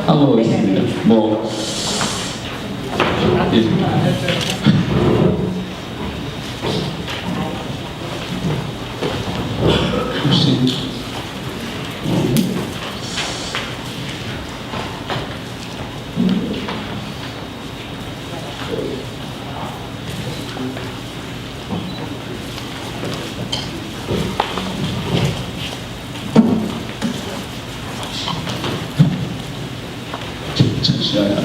하고 있습니다. 뭐 예. 혹시 잠시만요.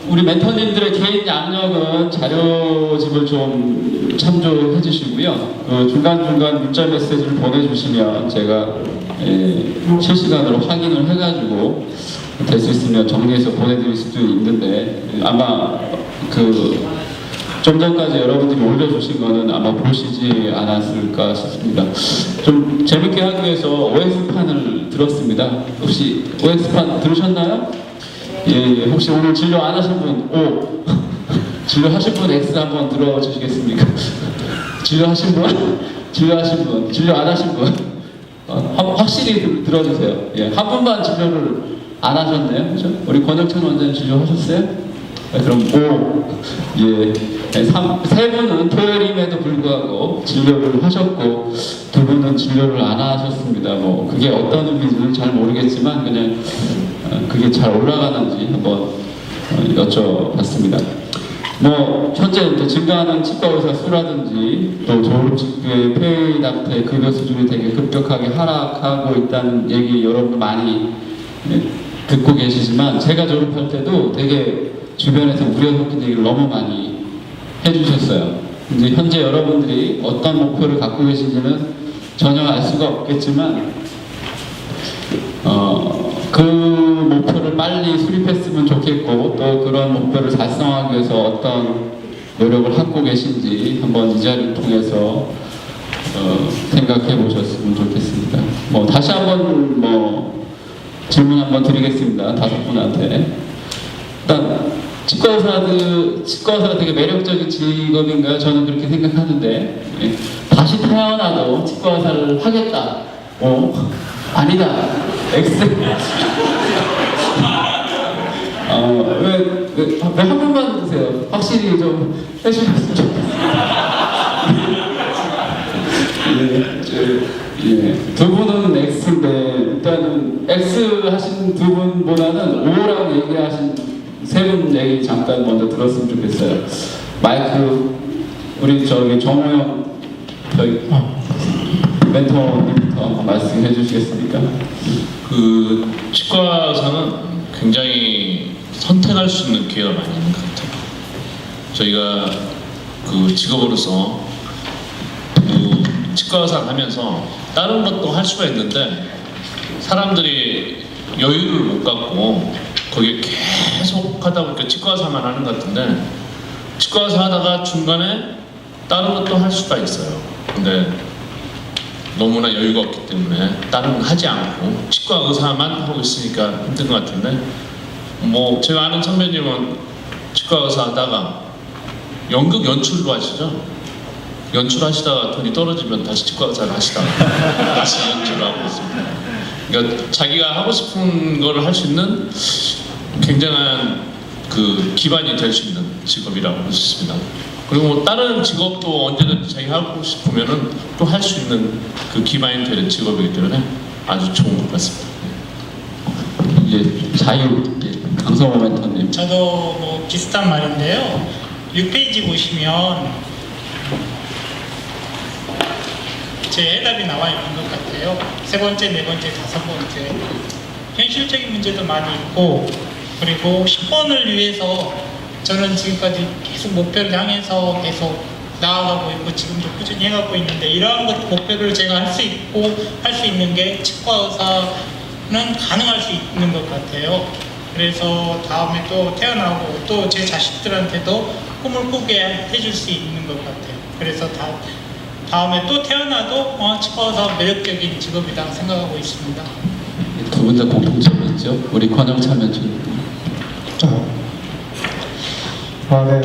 우리 멘토님들의 개인 양력은 자료집을 좀 참조해 주시고요. 중간중간 문자 메시지를 보내주시면 제가 실시간으로 확인을 해가지고 될 수 있으면 정리해서 보내드릴 수도 있는데 아마 좀 전까지 여러분들이 올려주신 거는 아마 보시지 않았을까 싶습니다. 좀 재밌게 하기 위해서 OX판을 들었습니다. 혹시 OX판 들으셨나요? 예, 혹시 오늘 진료 안 하신 분, O. 진료하신 분 X 한번 들어주시겠습니까? 진료하신 분? 진료하신 분? 진료 안 하신 분? 확실히 들어주세요. 예, 한 분만 진료를 안 하셨네요. 그죠? 우리 권혁천 원장님 진료하셨어요? 네, 그럼 O. 예. 세 분은 토요일임에도 불구하고 진료를 하셨고 두 분은 진료를 안 하셨습니다. 뭐 그게 어떤 의미인지는 잘 모르겠지만 그냥 그게 잘 올라가는지 한번 여쭤봤습니다. 뭐 현재 이제 증가하는 치과 의사 수라든지 또 졸업직의 페이닥터의 급여 수준이 되게 급격하게 하락하고 있다는 얘기 여러분도 많이 듣고 계시지만 제가 졸업할 때도 되게 주변에서 우려 섞인 얘기를 너무 많이 해주셨어요. 이제 현재 여러분들이 어떤 목표를 갖고 계신지는 전혀 알 수가 없겠지만 그 목표를 빨리 수립했으면 좋겠고 또 그런 목표를 달성하기 위해서 어떤 노력을 하고 계신지 한번 이 자리를 통해서 생각해 보셨으면 좋겠습니다. 뭐 다시 한번 질문 한번 드리겠습니다. 5분한테. 일단 치과 의사가 되게 매력적인 직업인가요? 저는 그렇게 생각하는데 다시 태어나도 치과 의사를 하겠다. 아니다. X. 왜 한 번만 드세요. 확실히 좀 해주셨으면 좋겠어요. 예, 두 분은 X인데 일단은 X 하신 두 분보다는 O라고 얘기하신 세 분 얘기 잠깐 먼저 들었으면 좋겠어요. 마이크 우리 정호영 저희 멘토님부터 한번 말씀해 주시겠습니까? 치과 의사는 굉장히 선택할 수 있는 기회가 많이 있는 것 같아요. 저희가 직업으로서 치과 의사를 하면서 다른 것도 할 수가 있는데 사람들이 여유를 못 갖고 거기에 계속 하다 보니까 치과 의사만 하는 것 같은데 치과 의사 하다가 중간에 다른 것도 할 수가 있어요. 근데 너무나 여유가 없기 때문에 다른 건 하지 않고 치과 의사만 하고 있으니까 힘든 것 같은데 뭐 제가 아는 선배님은 치과 의사 하다가 연극 연출도 하시죠. 연출하시다가 돈이 떨어지면 다시 치과 의사를 하시다가 다시 연출을 하고 있습니다. 그러니까 자기가 하고 싶은 거를 할 수 있는 굉장한 기반이 될 수 있는 직업이라고 할 수 있습니다. 그리고 뭐 다른 직업도 언제든지 자기 하고 싶으면은 또 할 수 있는 기반이 되는 직업이기 때문에 아주 좋은 것 같습니다. 자유 강성호 멘토님. 저도 뭐 비슷한 말인데요. 6페이지 보시면 제 해답이 나와 있는 것 같아요. 세 번째, 네 번째, 다섯 번째. 현실적인 문제도 많이 있고 그리고 10번을 위해서 저는 지금까지 계속 목표를 향해서 계속 나아가고 있고 지금도 꾸준히 해가고 있는데 이러한 목표를 제가 할 수 있고 할 수 있는 게 치과 의사는 가능할 수 있는 것 같아요. 그래서 다음에 또 태어나고 또 제 자식들한테도 꿈을 꾸게 해줄 수 있는 것 같아요. 그래서 다음에 또 태어나도 치과 의사 매력적인 직업이다 생각하고 있습니다. 두 분 다 공통점이 있죠? 우리 권영찬 멘토님. 네.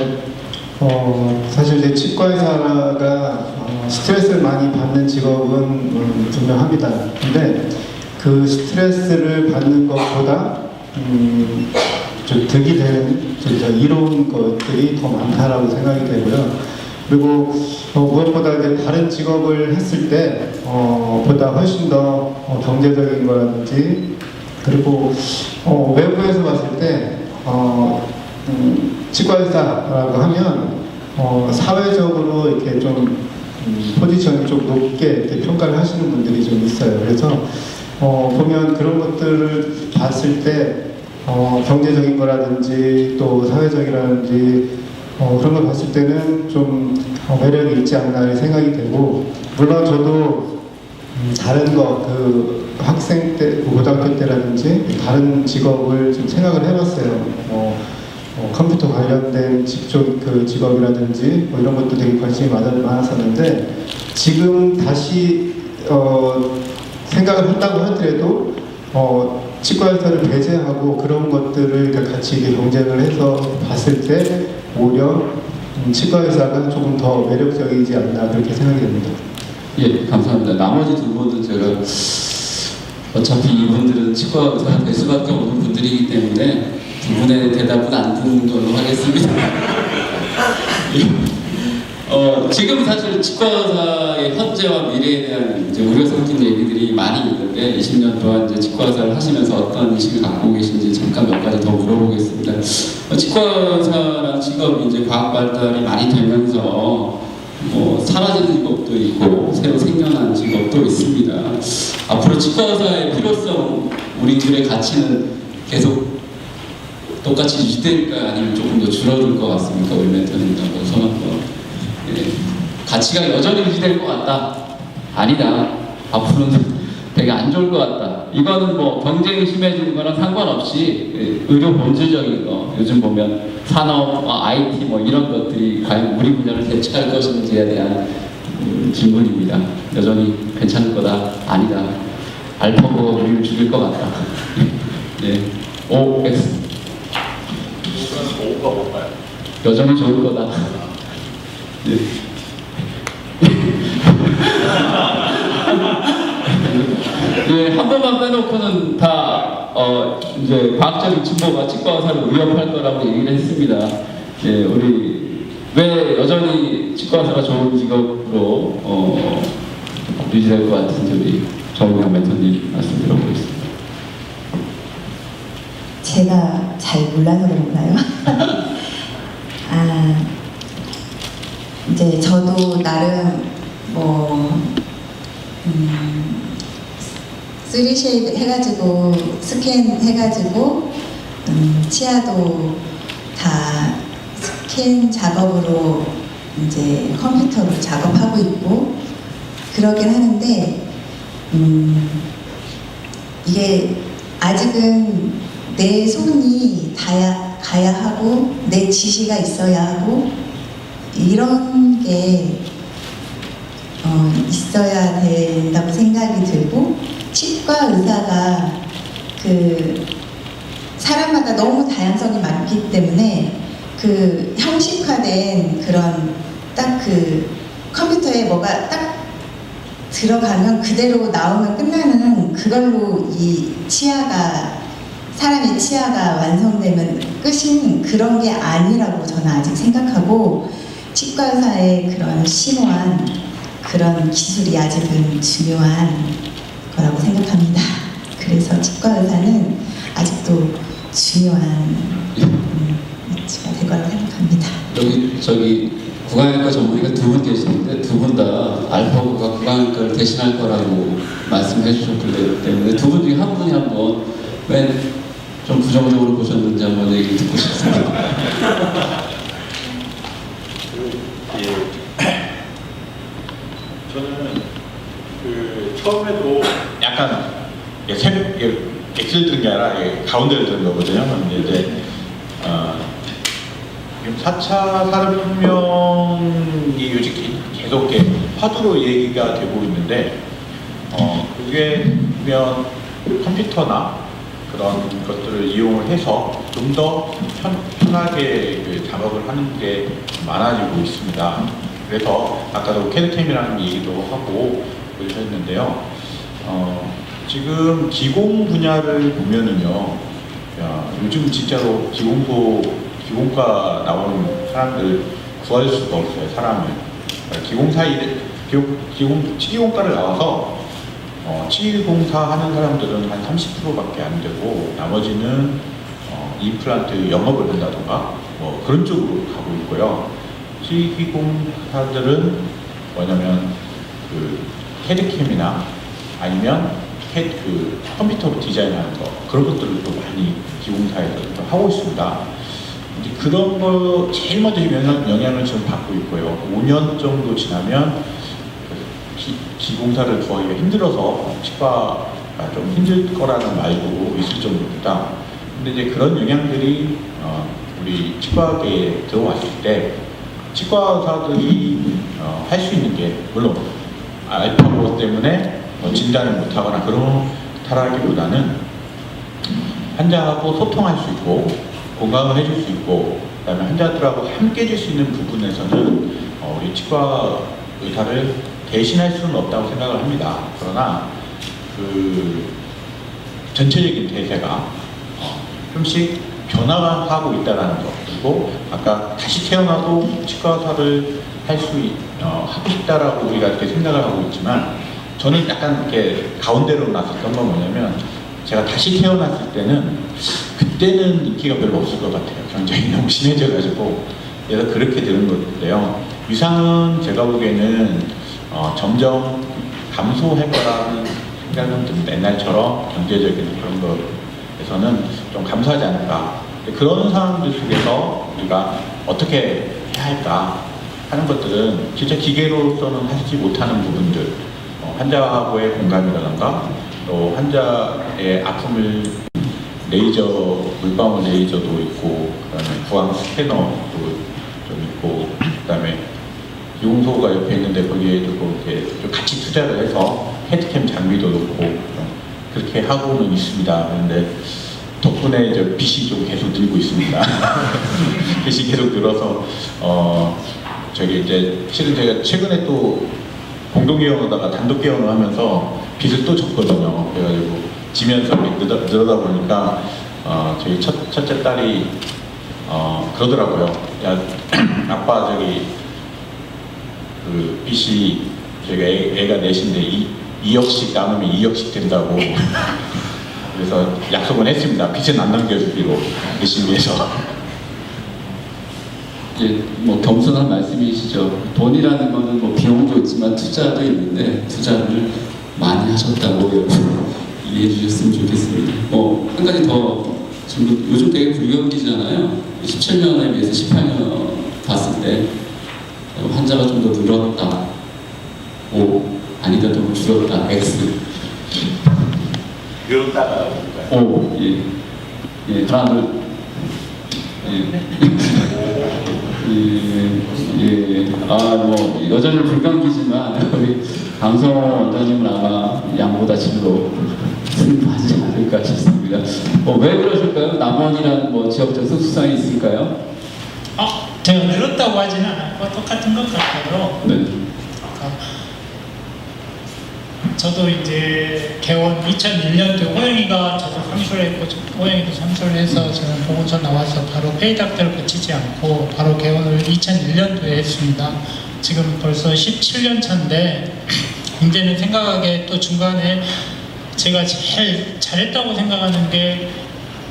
사실 이제 치과 의사가 스트레스를 많이 받는 직업은 분명합니다. 근데 그 스트레스를 받는 것보다 좀 득이 되는 진짜 이로운 것들이 더 많다라고 생각이 되고요. 그리고 무엇보다 이제 다른 직업을 했을 때 보다 훨씬 더 경제적인 거라든지 그리고 외부에서 봤을 때 치과의사라고 하면 사회적으로 이렇게 좀 포지션이 좀 높게 이렇게 평가를 하시는 분들이 좀 있어요. 그래서 보면 그런 것들을 봤을 때 경제적인 거라든지 또 사회적이라든지 그런 걸 봤을 때는 좀 매력이 있지 않나 생각이 되고, 물론 저도 다른 그 학생 때, 고등학교 때라든지 다른 직업을 좀 생각을 해봤어요. 컴퓨터 관련된 그 직업이라든지 이런 것도 되게 관심이 많았었는데, 지금 다시 생각을 한다고 하더라도 치과의사를 배제하고 그런 것들을 같이 이렇게 경쟁을 해서 봤을 때 오히려 치과의사가 조금 더 매력적이지 않나 그렇게 생각이 됩니다. 예, 감사합니다. 나머지 두 분은 제가 어차피 이분들은 치과 의사가 될 수밖에 없는 분들이기 때문에 두 분의 대답은 안 듣는 걸로 하겠습니다. 지금 사실 치과 의사의 현재와 미래에 대한 이제 우려 섞인 얘기들이 많이 있는데 20년 동안 이제 치과 의사를 하시면서 어떤 인식을 갖고 계신지 잠깐 몇 가지 더 물어보겠습니다. 치과 의사라는 직업이 이제 과학 발달이 많이 되면서 사라지는 직업도 있고 새로 생겨난 직업도 있습니다. 앞으로 치과 의사의 필요성, 우리들의 가치는 계속 똑같이 유지될까요? 아니면 조금 더 줄어들 것 같습니까? 우리 멘토님하고 선언권. 예, 가치가 여전히 유지될 것 같다. 아니다. 앞으로는 되게 안 좋을 것 같다. 이거는 경쟁이 심해지는 거랑 상관없이 의료 본질적인 거, 요즘 보면 산업, IT 이런 것들이 과연 우리 분야를 대체할 것인지에 대한 질문입니다. 여전히 괜찮을 거다. 아니다. 알파고가 우리를 죽일 것 같다. 네. OX. 오가 뭔가요? 여전히 좋을 거다. 네. 예, 한 번만 빼놓고는 다 이제 과학적인 진보가 치과 의사를 위협할 거라고 얘기를 했습니다. 예, 우리 왜 여전히 치과 의사가 좋은 직업으로 유지될 것 같은지 우리 정우영 멘토님 말씀 들어보겠습니다. 제가 잘 몰라서 그런가요? 이제 저도 나름 3쉐이드 해가지고 스캔 해가지고 치아도 다 스캔 작업으로 이제 컴퓨터로 작업하고 있고 그러긴 하는데 이게 아직은 내 손이 가야 하고 내 지시가 있어야 하고 이런 게 있어야 된다고 생각이 들고, 치과 의사가 그 사람마다 너무 다양성이 많기 때문에 그 형식화된 그런 딱 그 컴퓨터에 뭐가 딱 들어가면 그대로 나오면 끝나는 그걸로 이 사람의 치아가 완성되면 끝인 그런 게 아니라고 저는 아직 생각하고, 치과 의사의 그런 심오한 그런 기술이 아직은 중요한 거라고 생각합니다. 그래서 치과 의사는 아직도 중요한 위치가 될 거라고 생각합니다. 여기 구강외과 전문의가 두 분 계시는데 두 분 다 알파고가 구강외과를 대신할 거라고 말씀해 주셨기 때문에 두 분 중에 한 분이 한번 왜 좀 부정적으로 보셨는지 한번 얘기 듣고 싶습니다. 저는 처음에도 약간 X를 든 게 아니라 가운데를 든 거거든요. 근데 이제 4차 산업혁명이 요즘 계속 화두로 얘기가 되고 있는데 그게 보면 컴퓨터나 그런 것들을 이용을 해서 좀 더 편하게 작업을 하는 게 많아지고 있습니다. 그래서 아까도 캐드캠이라는 얘기도 하고 그러셨는데요. 지금 기공 분야를 보면은요, 야, 요즘 진짜로 기공과 나오는 사람들 구할 수가 없어요, 사람을. 치기공과를 나와서 치기공사 하는 사람들은 한 30%밖에 안 되고 나머지는 임플란트 영업을 한다던가 뭐 그런 쪽으로 가고 있고요. 치기공사들은 뭐냐면 그 캐드캠이나 아니면 컴퓨터로 디자인하는 거 그런 것들을 또 많이 기공사에서 또 하고 있습니다. 이제 그런 거 제일 먼저 영향을 지금 받고 있고요. 5년 정도 지나면 기공사를 구하기가 힘들어서 치과가 좀 힘들 거라는 말도 있을 정도입니다. 근데 이제 그런 영향들이 우리 치과계에 들어왔을 때 치과 의사들이 할 수 있는 게 물론 알파고 때문에 진단을 못하거나 그렇다라기보다는 환자하고 소통할 수 있고 건강을 해줄 수 있고 그다음에 환자들하고 함께 해줄 수 있는 부분에서는 우리 치과 의사를 대신할 수는 없다고 생각을 합니다. 그러나 그 전체적인 대세가 좀씩 변화하고 있다는 것 그리고 아까 다시 태어나도 치과 의사를 하고 싶다라고 우리가 이렇게 생각을 하고 있지만 저는 약간 이렇게 가운데로 나섰던 건 뭐냐면 제가 다시 태어났을 때는 그때는 인기가 별로 없을 것 같아요. 경쟁이 너무 심해져가지고 그래서 그렇게 되는 건데요. 위상은 제가 보기에는 점점 감소할 거라는 생각은 듭니다. 옛날처럼 경제적인 그런 거에서는 좀 감소하지 않을까. 그런 상황들 속에서 우리가 어떻게 해야 할까 하는 것들은 진짜 기계로서는 하지 못하는 부분들 환자하고의 공감이라던가 또 환자의 아픔을 물방울 레이저도 있고 그다음에 구강 스캐너도 좀 있고 그다음에 용소가 옆에 있는데 거기에 이렇게 좀 같이 투자를 해서 헤드캠 장비도 놓고 그렇게 하고는 있습니다. 그런데 덕분에 이제 빚이 좀 계속 늘고 있습니다. 빚이 계속 늘어서 저기 이제 실은 제가 최근에 또 공동개원하다가 단독개원을 하면서 빚을 또 졌거든요. 그래가지고 지면서 늘어다 보니까 저희 첫째 딸이 그러더라고요. 야 아빠 저기 그 빚이 저희가 애가 넷인데 2억씩 나누면 2억씩 된다고 그래서 약속은 했습니다. 빚은 안 남겨주기로 열심히 해서. 이제 뭐 겸손한 말씀이시죠. 돈이라는 거는 뭐 비용도 있지만 투자도 있는데 투자를 많이 하셨다고 이해해 주셨으면 좋겠습니다. 한 가지 더 지금 요즘 되게 불경기잖아요. 17년에 비해서 18년 봤을 때 환자가 좀 더 늘었다. O 아니다 좀 줄었다. X. 늘었다가 O 예 하나 둘 뭐 여전히 불경기지만 우리 강성 원장님은 아마 양보다 질로 승부하지 않을까 싶습니다. 왜 그러실까요? 남원이라는 뭐 지역적 특수성이 있을까요? 제가 늘었다고 하지는 않고 똑같은 것 같아요. 네. 저도 이제 개원 2001년도에 호영이가 저도 상수를 했고 호영이도 상수를 해서 저는 보고서 나와서 바로 페이닥터를 거치지 않고 바로 개원을 2001년도에 했습니다. 지금 벌써 17년 차인데 이제는 생각하기에 또 중간에 제가 제일 잘했다고 생각하는 게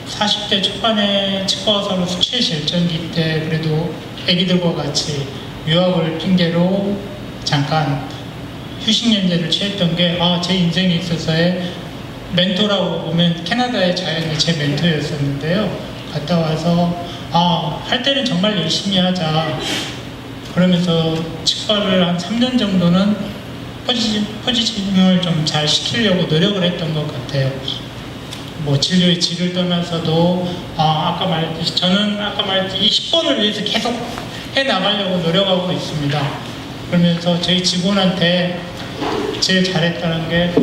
40대 초반에 치과 의사로 수치 실전기 때 그래도 애기들과 같이 유학을 핑계로 잠깐 휴식 연재를 취했던 게 제 인생에 있어서의 멘토라고 보면 캐나다의 자연이 제 멘토였었는데요. 갔다 와서 할 때는 정말 열심히 하자 그러면서 치과를 한 3년 정도는 포지셔닝을 좀 잘 시키려고 노력을 했던 것 같아요. 뭐 진료의 질을 떠나서도 아까 말했듯이 저는 아까 말했듯이 10번을 위해서 계속 해나가려고 노력하고 있습니다. 그러면서 저희 직원한테 제일 잘했다는 게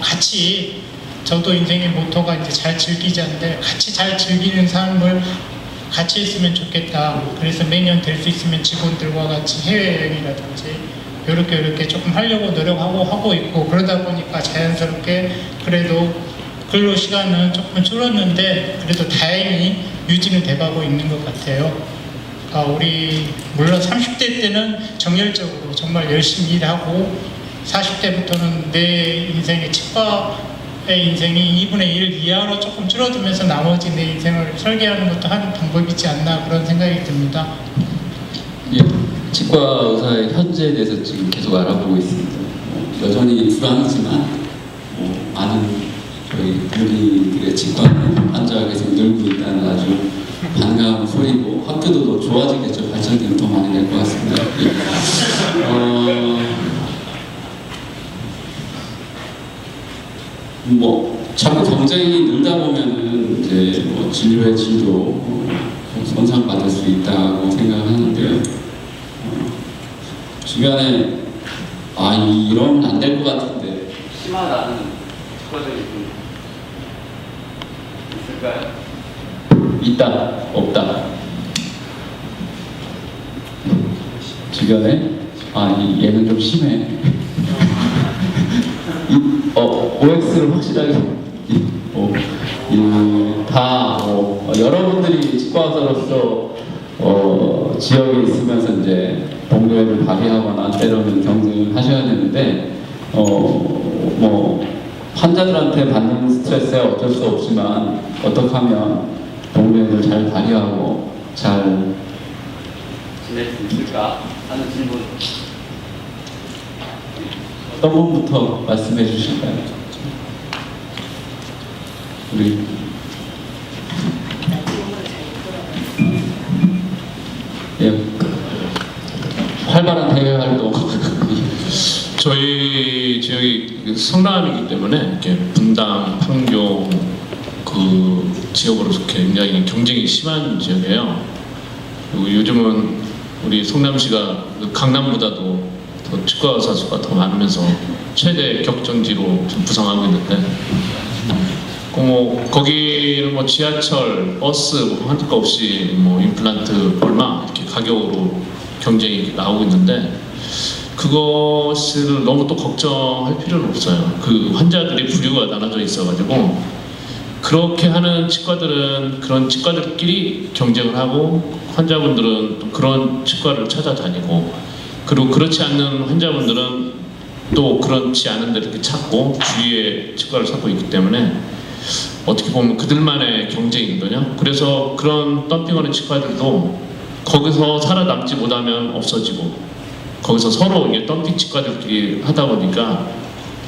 같이 저도 인생의 모토가 이제 잘 즐기자인데 같이 잘 즐기는 삶을 같이 했으면 좋겠다. 그래서 매년 될 수 있으면 직원들과 같이 해외여행이라든지 이렇게 조금 하려고 노력하고 하고 있고, 그러다 보니까 자연스럽게 그래도 근로 시간은 조금 줄었는데 그래도 다행히 유지는 돼가고 있는 것 같아요. 우리 물론 30대 때는 정열적으로 정말 열심히 일하고 40대부터는 내 인생의 치과의 인생이 2분의 1 이하로 조금 줄어들면서 나머지 내 인생을 설계하는 것도 한 방법이지 않나 그런 생각이 듭니다. 예, 치과 의사의 현재에 대해서 지금 계속 알아보고 있습니다. 여전히 불안하지만 많은 저희 국민들의 치과 환자가 계속 늘고 있다는 아주 반가운 소리고, 학교도 더 좋아지겠죠. 발전되면 더 많이 될 것 같습니다. 자꾸 경쟁이 늘다 보면은 이제 진료의 질도 손상받을 수 있다고 생각하는데요. 주변에 이러면 안 될 것 같은데 심하다는 치과들이 좀 있을까요? 있다, 없다. 주변에 얘는 좀 심해. OX를 확실하게 여러분들이 치과의사로서 지역에 있으면서 이제 동료애를 발휘하거나 때로는 경쟁을 하셔야 되는데 환자들한테 받는 스트레스에 어쩔 수 없지만 어떻게 하면 동료애를 잘 발휘하고 잘 지낼 수 있을까 하는 질문. 어떤 분부터 말씀해 주실까요? 우리 활발한 대외 활동. 저희 지역이 성남이기 때문에 이렇게 분당, 판교 그 지역으로서 굉장히 경쟁이 심한 지역이에요. 그리고 요즘은 우리 성남시가 강남보다도 더 치과 의사 수가 더 많으면서 최대 격전지로 좀 부상하고 있는데, 거기는 지하철, 버스 할 것 없이 임플란트 얼마 이렇게 가격으로 경쟁이 나오고 있는데, 그것을 너무 또 걱정할 필요는 없어요. 그 환자들이 부류가 나눠져 있어가지고 그렇게 하는 치과들은 그런 치과들끼리 경쟁을 하고, 환자분들은 또 그런 치과를 찾아다니고, 그리고 그렇지 않는 환자분들은 또 그렇지 않은 데 이렇게 찾고 주위에 치과를 찾고 있기 때문에 어떻게 보면 그들만의 경쟁이거든요. 그래서 그런 덤핑하는 치과들도 거기서 살아남지 못하면 없어지고, 거기서 서로 이게 덤핑 치과들끼리 하다 보니까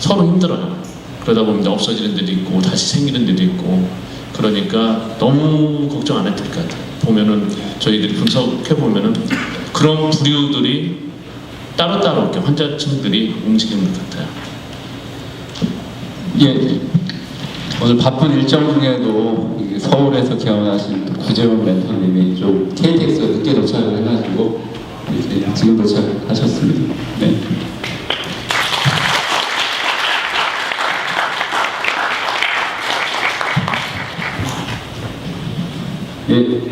서로 힘들어요. 그러다 보면 없어지는 데도 있고 다시 생기는 데도 있고, 그러니까 너무 걱정 안 해도 될 것 같아요. 보면은 저희들이 분석해 보면은 그런 부류들이 따로따로 이렇게 환자층들이 움직이는 것 같아요. 예, 오늘 바쁜 일정 중에도 서울에서 개원하신 구재원 멘토님이 좀 KTX가 늦게 도착을 해가지고 이제 지금 도착하셨습니다. 네. 예,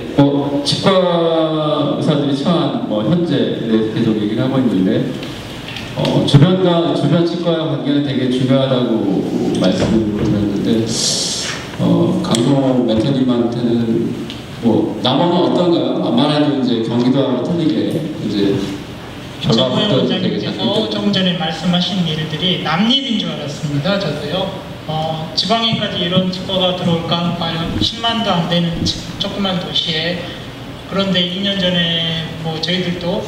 치과 의사들이 처한 현재에 대해서 계속 얘기를 하고 있는데, 주변 치과의 관계는 되게 중요하다고 말씀을 드렸는데, 강성호 멘토님한테는 남원은 어떤가요? 아무래도 이제 경기도하고 틀리게 이제 정호영 원장님께서 조금 전에 말씀하신 일들이 남일인 줄 알았습니다. 저도요. 지방에까지 이런 치과가 들어올까? 과연 10만도 안 되는 조그만 도시에. 그런데 2년 전에 저희들도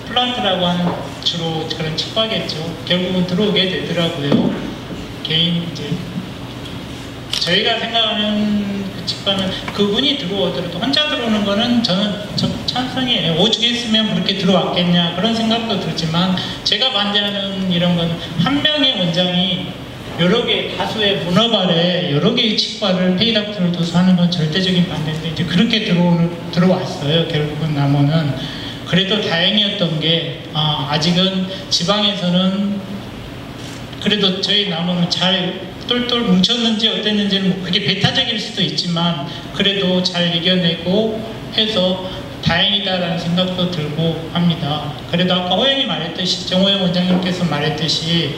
플란트라고 하는 주로 그런 치과겠죠. 결국은 들어오게 되더라고요. 개인 이제 저희가 생각하는 그 치과는 그분이 들어오더라도 혼자 들어오는 거는 저는 찬성이에요. 오죽했으면 그렇게 들어왔겠냐 그런 생각도 들지만, 제가 반대하는 이런 건 한 명의 원장이 여러 개 다수의 문업 아래 여러 개의 치과를 페이닥터를 둬서 하는 건 절대적인 반대인데, 이제 그렇게 들어왔어요. 결국은 남원은. 그래도 다행이었던 게 아직은 지방에서는 그래도 저희 나무는 잘 똘똘 뭉쳤는지 어땠는지는 뭐 그게 배타적일 수도 있지만 그래도 잘 이겨내고 해서 다행이다라는 생각도 들고 합니다. 그래도 아까 호영이 말했듯이 정호영 원장님께서 말했듯이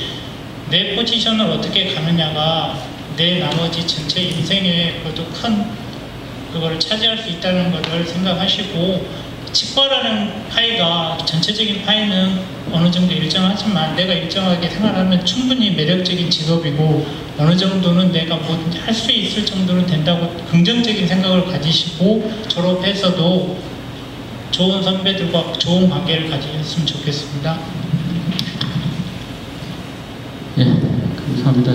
내 포지션을 어떻게 가느냐가 내 나머지 전체 인생에 그래도 큰 그거를 차지할 수 있다는 것을 생각하시고 치과라는 파이가 전체적인 파이는 어느 정도 일정하지만 내가 일정하게 생활하면 충분히 매력적인 직업이고 어느 정도는 내가 뭐든지 할 수 있을 정도는 된다고 긍정적인 생각을 가지시고 졸업해서도 좋은 선배들과 좋은 관계를 가지셨으면 좋겠습니다. 예, 감사합니다.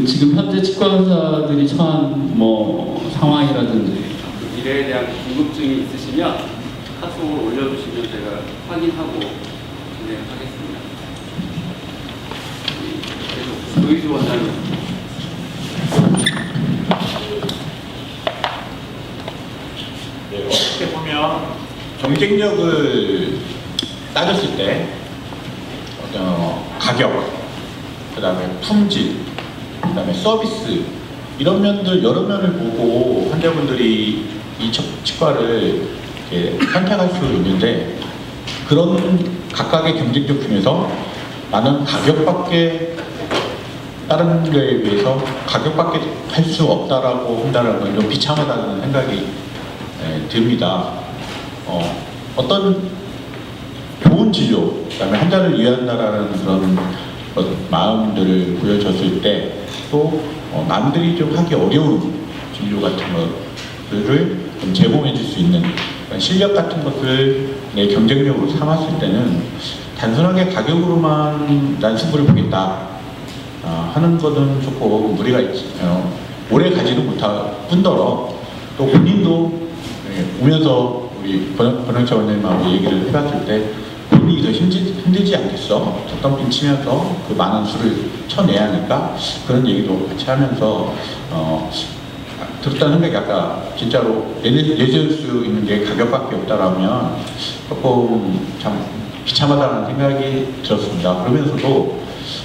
지금 현재 치과 의사들이 처한 뭐 상황이라든지 미래에 대한 궁금증이 있으시면 카톡을 올려주시면 제가 확인하고 진행하겠습니다. 계속 노이즈 원장님. 네, 어떻게 보면 경쟁력을 따졌을 때 가격, 그다음에 품질, 그다음에 서비스 이런 면들 여러 면을 보고 환자분들이 이 치과를 이렇게 선택할 수 있는데 그런 각각의 경쟁력 중에서 나는 가격밖에 다른 거에 비해서 가격밖에 할 수 없다라고 한다는 건 좀 비참하다는 생각이 듭니다. 어떤 좋은 진료, 그다음에 환자를 위한다라는 그런 마음들을 보여줬을 때 또 남들이 좀 하기 어려운 진료 같은 것들을 좀 제공해 줄 수 있는 실력 같은 것을 내 경쟁력으로 삼았을 때는 단순하게 가격으로만 난 승부를 보겠다 하는 것은 조금 무리가 있지. 오래 가지는 못할 뿐더러 또 본인도 오면서 우리 권영철 원장님하고 얘기를 해봤을 때 본인이 더 힘들지 않겠어? 젖덩빈 치면서 그 많은 수를 쳐내야 하니까 그런 얘기도 같이 하면서 들었다는 생각이 아까 진짜로 내세울 수 있는 게 가격밖에 없다라면 조금 참 비참하다는 생각이 들었습니다. 그러면서도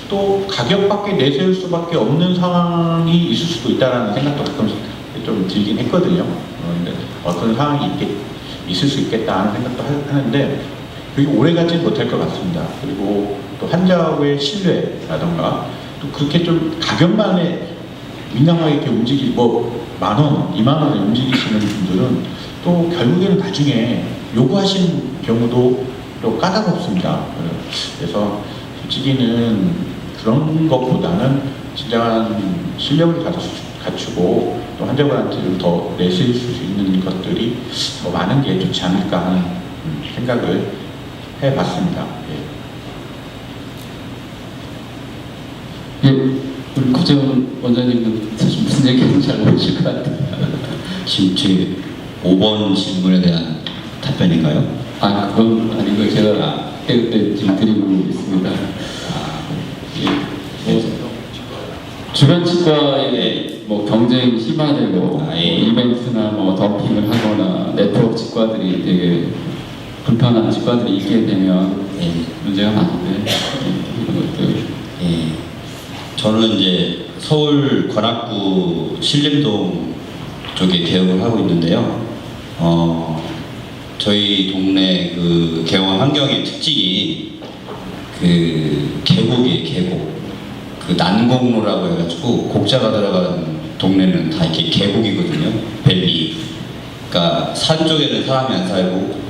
또 가격밖에 내세울 수밖에 없는 상황이 있을 수도 있다는 생각도 가끔 좀 들긴 했거든요. 근데 어떤 상황이 있을 수 있겠다 하는 생각도 하는데 그게 오래 가지는 못할 것 같습니다. 그리고 또 환자의 신뢰라던가 또 그렇게 좀 가격만에 민감하게 이렇게 움직이고 10,000원, 20,000원에 움직이시는 분들은 또 결국에는 나중에 요구하시는 경우도 또 까다롭습니다. 그래서 솔직히는 그런 것보다는 진정한 실력을 갖추고 또 환자분한테 더 내실 수 있는 것들이 더 많은 게 좋지 않을까 하는 생각을 해봤습니다. 예, 우리 구재훈 원장님은 사실 무슨 얘기인지 잘 모르실 것 같아요. 지금 제 5번 질문에 대한 답변인가요? 그건 아니고 제가 그때 지금 드리고 있습니다. 주변 치과에 뭐 경쟁이 심화되고 이벤트나 뭐 덤핑을 하거나 네트워크 치과들이 되게 불편한 치과들이 있게 되면 문제가 많은데 이런 것들. 저는 이제 서울 관악구 신림동 쪽에 개업을 하고 있는데요. 저희 동네 그 개원 환경의 특징이 그 계곡이에요, 계곡. 그 난곡로라고 해가지고 곡자가 들어간 동네는 다 이렇게 계곡이거든요. 밸리. 그러니까 산 쪽에는 사람이 안 살고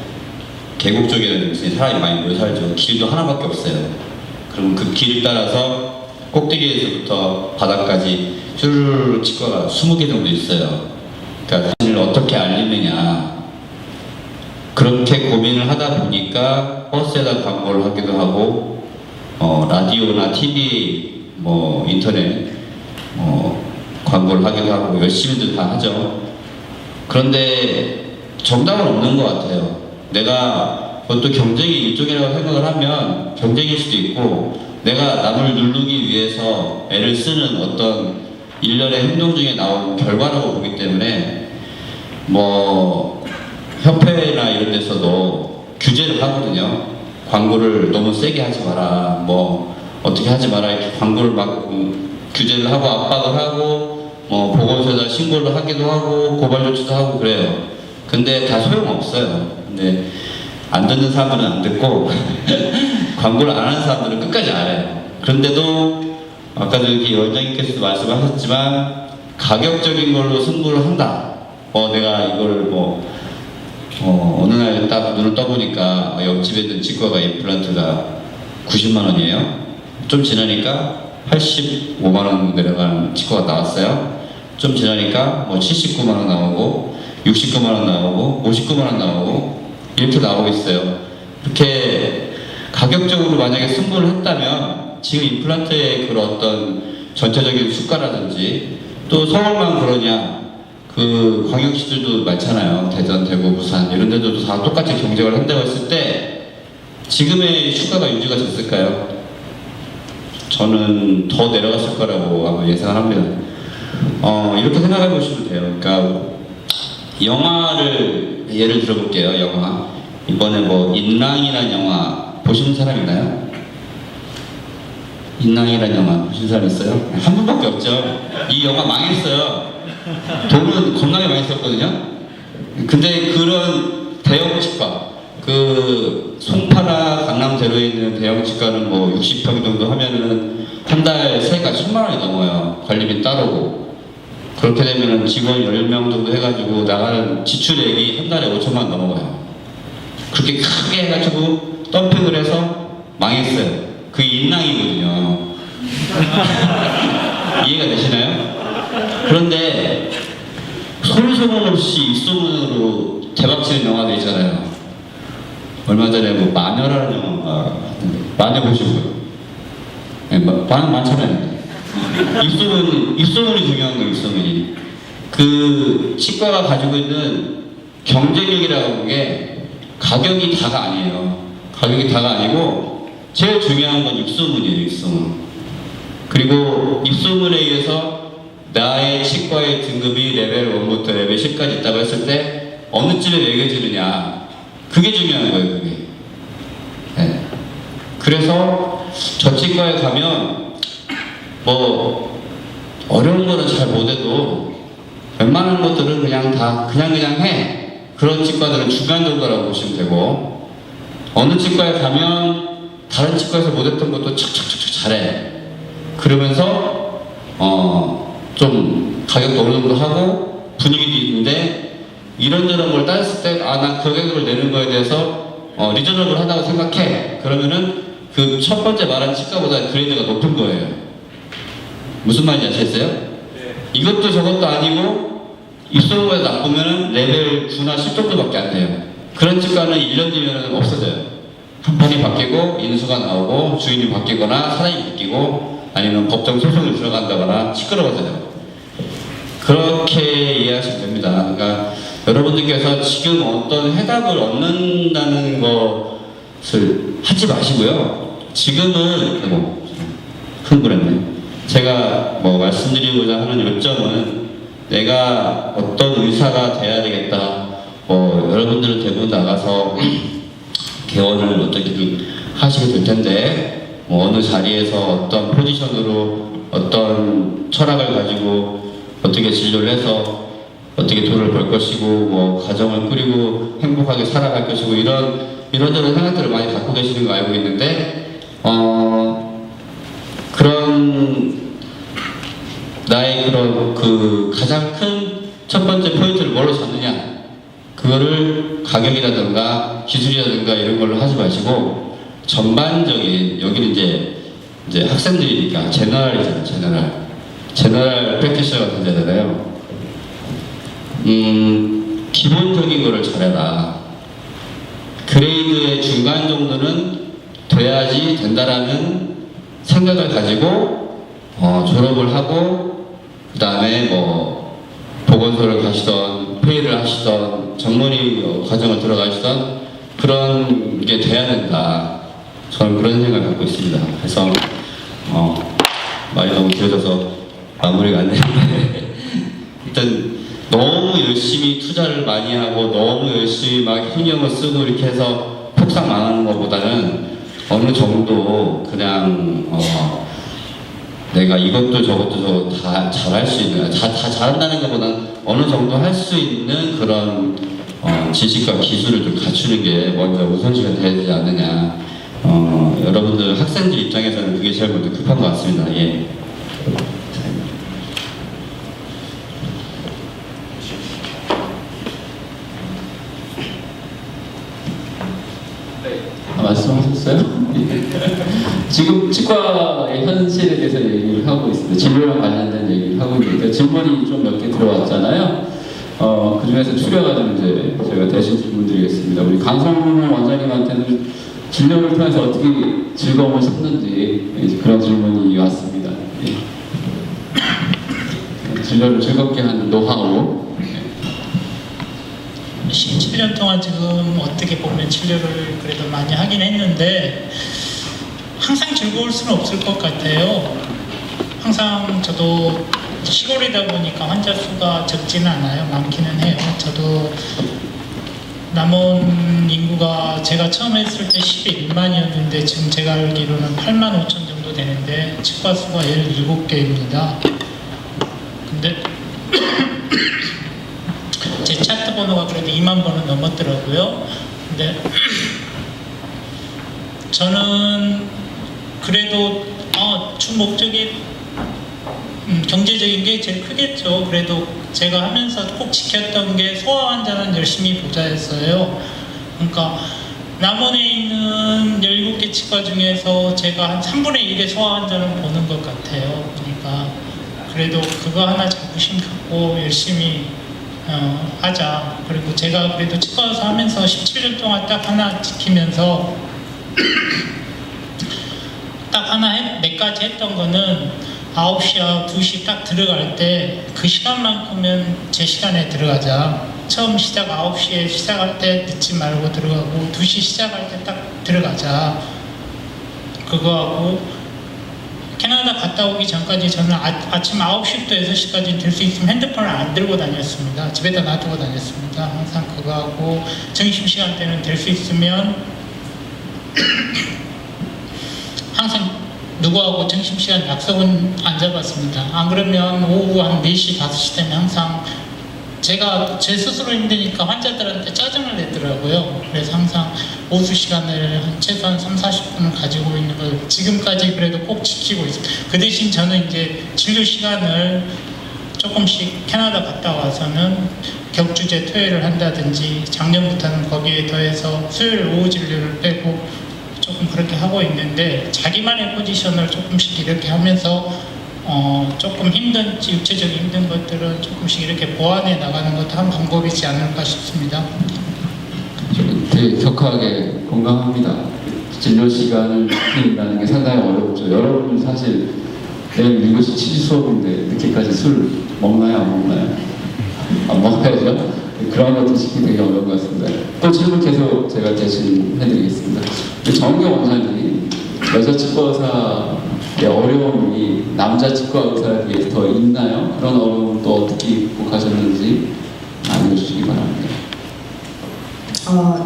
계곡 쪽에는 사람이 많이 모여 살죠. 길도 하나밖에 없어요. 그럼 그 길을 따라서 꼭대기에서부터 바닥까지 쭈르르 치과가 20개 정도 있어요. 그러니까 자신을 어떻게 알리느냐. 그렇게 고민을 하다 보니까 버스에다 광고를 하기도 하고 라디오나 TV 뭐 인터넷 광고를 하기도 하고 열심히들 다 하죠. 그런데 정답은 없는 것 같아요. 내가 그것도 경쟁이 일종이라고 생각을 하면 경쟁일 수도 있고 내가 남을 누르기 위해서 애를 쓰는 어떤 일련의 행동 중에 나온 결과라고 보기 때문에 뭐 협회나 이런 데서도 규제를 하거든요. 광고를 너무 세게 하지 마라, 뭐 어떻게 하지 마라 이렇게 광고를 막 규제를 하고 압박을 하고 뭐 보건소에다 신고를 하기도 하고 고발 조치도 하고 그래요. 근데 다 소용없어요. 근데 안 듣는 사람들은 안 듣고 광고를 안 하는 사람들은 끝까지 안 해요. 그런데도 아까도 여기 원장님께서도 말씀하셨지만 가격적인 걸로 승부를 한다. 내가 이걸 어느 날 딱 눈을 떠보니까 옆집에 있는 치과가 임플란트가 90만 원이에요. 좀 지나니까 85만 원 내려가는 치과가 나왔어요. 좀 지나니까 79만 원 나오고 69만 원 나오고 59만 원 나오고 이렇게 나오고 있어요. 이렇게 가격적으로 만약에 승부를 했다면 지금 임플란트의 그런 어떤 전체적인 수가라든지 또 서울만 그러냐, 그 광역시들도 많잖아요. 대전, 대구, 부산 이런 데도 다 똑같이 경쟁을 한다고 했을 때 지금의 수가가 유지가 됐을까요? 저는 더 내려갔을 거라고 아마 예상을 합니다. 이렇게 생각해 보시면 돼요. 그러니까 영화를 예를 들어볼게요. 영화 이번에 인랑이라는 영화 보시는 사람 있나요? 인랑이라는 영화 보신 사람 있어요? 한 분밖에 없죠. 이 영화 망했어요. 돈은 겁나게 많이 썼거든요. 근데 그런 대형 치과, 그 송파나 강남대로에 있는 대형 치과는 60평 정도 하면은 한 달 세가 10만 원이 넘어요. 관리비 따르고. 그렇게 되면은 직원 10명 정도 해가지고 나가는 지출액이 한 달에 5천만 원 넘어가요. 그렇게 크게 해가지고 덤핑을 해서 망했어요. 그게 인랑이거든요. 이해가 되시나요? 그런데 소리소문 없이 입소문으로 대박치는 영화도 있잖아요. 얼마 전에 마녀라는 영화가 마녀 보시고요. 네, 많잖아요. 입소문이 중요한 거예요. 입소문이. 그 치과가 가지고 있는 경쟁력이라고 하는 게 가격이 다가 아니에요. 가격이 다가 아니고 제일 중요한 건 입소문이에요. 입소문. 그리고 입소문에 의해서 나의 치과의 등급이 레벨 1부터 레벨 10까지 있다고 했을 때 어느 집에 매겨지느냐, 그게 중요한 거예요. 그게. 네. 그래서 저 치과에 가면 어려운 거는 잘 못해도 웬만한 것들은 그냥 다 그냥 해. 그런 치과들은 중간 정도라고 보시면 되고, 어느 치과에 가면 다른 치과에서 못했던 것도 착착착착 잘해. 그러면서 좀 가격도 어느 정도 하고 분위기도 있는데 이런저런 걸 따졌을 때 난 그 가격을 내는 거에 대해서 리저너블 하다고 생각해. 그러면은 그 첫 번째 말한 치과보다 그레이드가 높은 거예요. 무슨 말인지 아시겠어요? 네. 이것도 저것도 아니고 입소문에 나쁘면은 레벨 9나 10 정도밖에 안 돼요. 그런 치과는 1년 뒤면은 없어져요. 한 판이 바뀌고 인수가 나오고 주인이 바뀌거나 사장이 바뀌고 아니면 법정 소송을 들어간다거나 시끄러워져요. 그렇게 이해하시면 됩니다. 그러니까 여러분들께서 지금 어떤 해답을 얻는다는 것을 하지 마시고요. 지금은 흥분했네. 제가 말씀드리고자 하는 요점은 내가 어떤 의사가 돼야 되겠다. 여러분들은 대부분 나가서 개원을 어떻게든 하시게 될 텐데 어느 자리에서 어떤 포지션으로 어떤 철학을 가지고 어떻게 진료를 해서 어떻게 돈을 벌 것이고 가정을 꾸리고 행복하게 살아갈 것이고 이런저런 생각들을 많이 갖고 계시는 거 알고 있는데 그런 나의 그런 그 가장 큰 첫 번째 포인트를 뭘로 잡느냐, 그거를 가격이라든가 기술이라든가 이런 걸로 하지 마시고 전반적인, 여기는 이제 학생들이니까 제너럴이잖아요. 제너럴 프랙티셔가 된다잖아요. 기본적인 거를 잘해라. 그레이드의 중간 정도는 돼야지 된다라는 생각을 가지고 졸업을 하고 그 다음에 보건소를 가시던 회의를 하시던 전문의 과정을 들어가시던 그런 게 돼야 된다. 저는 그런 생각을 갖고 있습니다. 그래서 말이 너무 길어져서 마무리가 안 되는데 일단 너무 열심히 투자를 많이 하고 너무 열심히 막 신경을 쓰고 이렇게 해서 폭삭 망하는 것보다는 어느 정도 그냥 내가 이것도 저것도 다 잘할 수 있는, 다 잘한다는 것보다는 어느 정도 할 수 있는 그런 지식과 기술을 좀 갖추는 게 먼저 우선시가 되지 않느냐. 여러분들 학생들 입장에서는 그게 제일 먼저 급한 것 같습니다. 예. 말씀하셨어요? 지금 치과의 현실에 대해서 얘기를 하고 있습니다. 진료랑 관련된 얘기를 하고 있는데 질문이 좀 몇 개 들어왔잖아요. 그 중에서 추려가지고 이제 제가 대신 질문드리겠습니다. 우리 강성문 원장님한테는 진료를 통해서 어떻게 즐거움을 찾는지 이제 그런 질문이 왔습니다. 예. 진료를 즐겁게 하는 노하우. 17년 동안 지금 어떻게 보면 치료를 그래도 많이 하긴 했는데 항상 즐거울 수는 없을 것 같아요. 항상 저도 시골이다 보니까 환자 수가 적지는 않아요. 많기는 해요. 저도 남원 인구가 제가 처음 했을 때 11만이었는데 지금 제가 알기로는 8만 5천 정도 되는데 치과 수가 17개입니다. 근데 제 차트 번호가 그래도 2만 번은 넘었더라고요. 근데 저는 그래도 주 목적이 경제적인 게 제일 크겠죠. 그래도 제가 하면서 꼭 지켰던 게 소아 환자는 열심히 보자였어요. 그러니까 남원에 있는 17개 치과 중에서 제가 한 3분의 1의 소아 환자는 보는 것 같아요. 그러니까 그래도 그거 하나 자부심 갖고 열심히 하자. 그리고 제가 그래도 치과 의사 하면서 17년 동안 딱 하나 지키면서 딱 하나 몇 가지 했던 거는 9시와 2시 딱 들어갈 때 그 시간만큼은 제 시간에 들어가자. 처음 시작 9시에 시작할 때 늦지 말고 들어가고 2시 시작할 때 딱 들어가자. 그거하고 캐나다 갔다 오기 전까지 저는 아침 9시부터 6시까지 될 수 있으면 핸드폰을 안 들고 다녔습니다. 집에다 놔두고 다녔습니다. 항상 그거하고 점심시간 때는 될 수 있으면 항상 누구하고 점심시간 약속은 안 잡았습니다. 안 그러면 오후 한 4시, 5시 되면 항상 제가 제 스스로 힘드니까 환자들한테 짜증을 내더라고요. 그래서 항상 오후 시간을 한 최소한 3, 40분을 가지고 있는 걸 지금까지 그래도 꼭 지키고 있습니다. 그 대신 저는 이제 진료 시간을 조금씩 캐나다 갔다 와서는 격주제 토요일을 한다든지 작년부터는 거기에 더해서 수요일 오후 진료를 빼고 조금 그렇게 하고 있는데 자기만의 포지션을 조금씩 이렇게 하면서 조금 힘든 육체적인 힘든 것들은 조금씩 이렇게 보완해 나가는 것도 한 방법이지 않을까 싶습니다. 되게 격하게 건강합니다. 진료 시간을 지킨다는 게 상당히 어렵죠. 여러분 사실 내일 7시 치지 수업인데 늦게까지 술 먹나요? 안 먹나요? 안 먹어야죠. 그런 것도 지키기 되게 어려운 것 같습니다. 또 질문 계속 제가 대신 해드리겠습니다. 정경 원장님, 여자 치과 의사의 어려움이 남자 치과 의사에 비해서 더 있나요? 그런 어려움을 또 어떻게 극복하셨는지 알려주시기 바랍니다.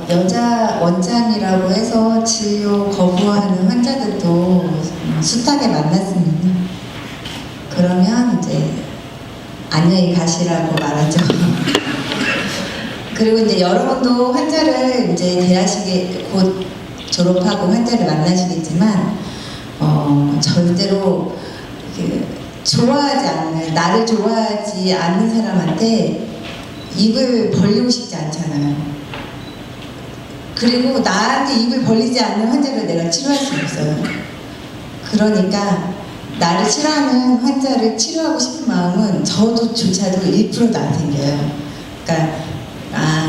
여자 원장이라고 해서 진료 거부하는 환자들도 숱하게 만났습니다. 그러면 이제 안녕히 가시라고 말하죠. 그리고 이제 여러분도 환자를 이제 대하시게 곧 졸업하고 환자를 만나시겠지만 절대로 좋아하지 않는, 나를 좋아하지 않는 사람한테 입을 벌리고 싶지 않잖아요. 그리고 나한테 입을 벌리지 않는 환자를 내가 치료할 수 없어요. 그러니까 나를 싫어하는 환자를 치료하고 싶은 마음은 저도조차도 1%도 안 생겨요. 그러니까